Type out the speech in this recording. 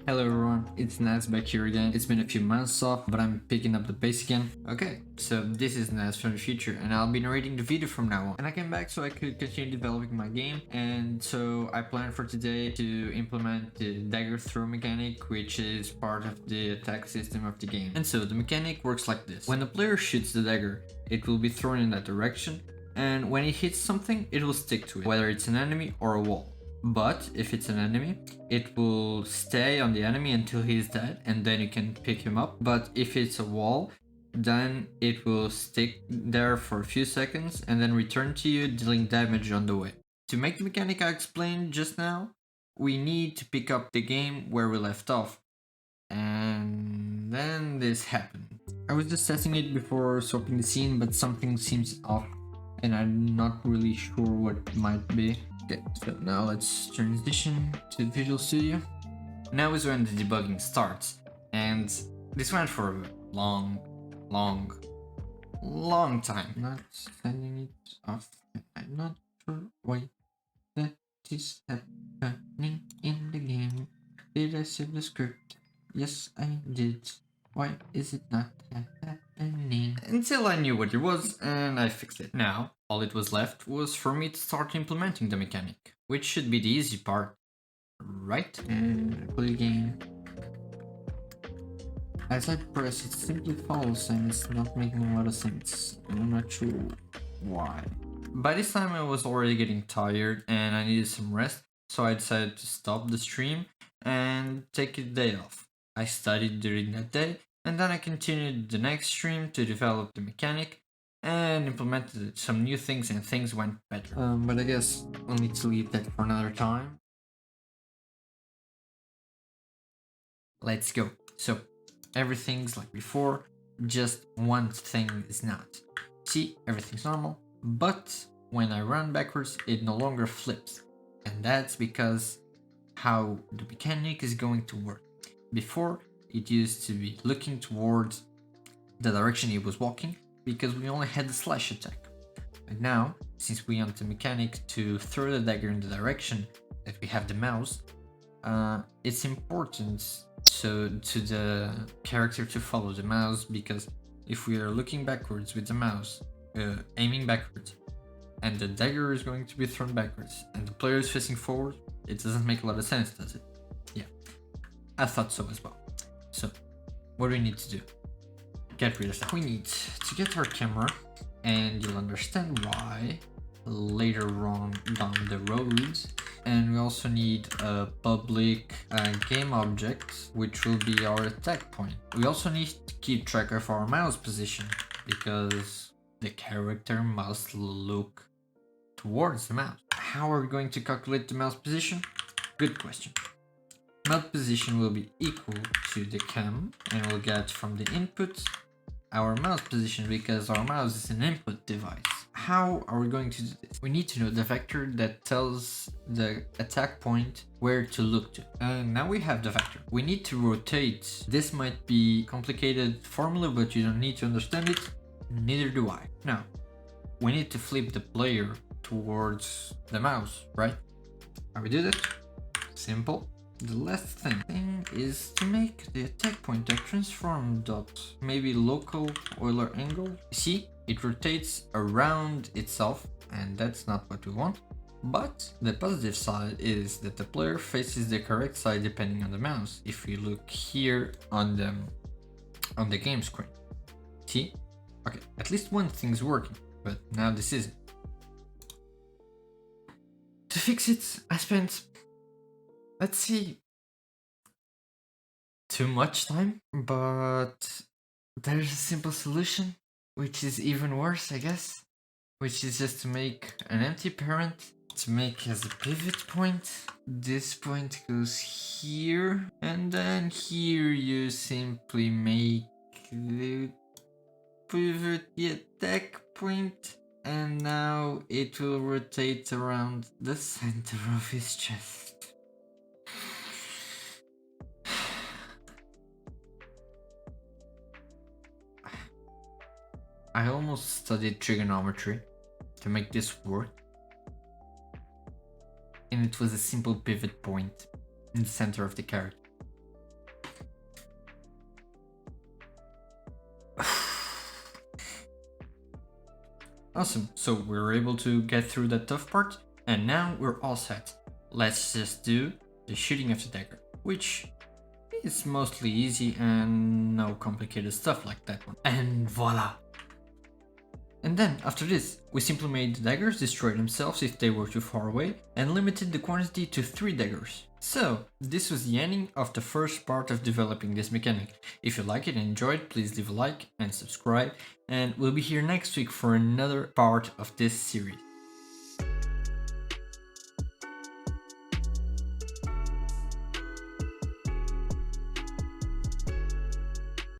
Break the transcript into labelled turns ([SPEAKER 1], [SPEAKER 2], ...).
[SPEAKER 1] Hello everyone, it's Naz back here again. It's been a few months off, but I'm picking up the pace again. Okay, so this is Naz from the future, and I'll be narrating the video from now on. And I came back so I could continue developing my game, and so I planned for today to implement the dagger throw mechanic, which is part of the attack system of the game. And so the mechanic works like this. When the player shoots the dagger, it will be thrown in that direction, and when it hits something, it will stick to it, whether it's an enemy or a wall. But if it's an enemy, it will stay on the enemy until he's dead, and then you can pick him up. But if it's a wall, then it will stick there for a few seconds and then return to you, dealing damage on the way. To make the mechanic I explained just now, we need to pick up the game where we left off. And then this happened. I was just testing it before swapping the scene, but something seems off and I'm not really sure what it might be. Okay, so now let's transition to Visual Studio. Now is when the debugging starts, and this went for a long time. Not sending it off, I'm not sure why that is happening in the game. Did I save the script? Yes, I did. Why is it not happening? Until I knew what it was, and I fixed it. Now, all it was left was for me to start implementing the mechanic, which should be the easy part, right? And play game. As I press, it simply falls and it's not making a lot of sense. I'm not sure why. By this time I was already getting tired and I needed some rest, so I decided to stop the stream and take a day off. I studied during that day, and then I continued the next stream to develop the mechanic and implemented some new things, and things went better. But I guess we'll need to leave that for another time. Let's go. So everything's like before, just one thing is not. See, everything's normal, but when I run backwards, it no longer flips. And that's because how the mechanic is going to work. Before, it used to be looking towards the direction he was walking, because we only had the slash attack. But now, since we want the mechanic to throw the dagger in the direction that we have the mouse, it's important to the character to follow the mouse, because if we are looking backwards with the mouse, aiming backwards, and the dagger is going to be thrown backwards, and the player is facing forward, it doesn't make a lot of sense, does it? Yeah, I thought so as well. So, what do we need to do? Get rid of that. We need to get our camera, and you'll understand why later on down the road. And we also need a public game object, which will be our attack point. We also need to keep track of our mouse position, because the character must look towards the mouse. How are we going to calculate the mouse position? Good question. Mouse position will be equal to the cam, and we'll get from the input our mouse position, because our mouse is an input device. How are we going to do this? We need to know the vector that tells the attack point where to look to. And now we have the vector. We need to rotate. This might be a complicated formula, but you don't need to understand it. Neither do I. Now, we need to flip the player towards the mouse, right? How we do that? Simple. The last thing is to make the attack point a transform dot, maybe local Euler angle. See, it rotates around itself, and that's not what we want. But the positive side is that the player faces the correct side depending on the mouse. If we look here on the game screen, see? Okay, at least one thing's working, but now this isn't. To fix it, I spent, let's see, too much time, but there's a simple solution, which is even worse, I guess, which is just to make an empty parent, to make as a pivot point. This point goes here, and then here you simply make the pivot, the attack point, and now it will rotate around the center of his chest. I almost studied trigonometry to make this work, and it was a simple pivot point in the center of the character. Awesome, so we were able to get through that tough part, and now we're all set. Let's just do the shooting of the dagger, which is mostly easy and no complicated stuff like that one. And voila! And then, after this, we simply made the daggers destroy themselves if they were too far away, and limited the quantity to 3 daggers. So, this was the ending of the first part of developing this mechanic. If you like it and enjoyed, please leave a like and subscribe, and we'll be here next week for another part of this series.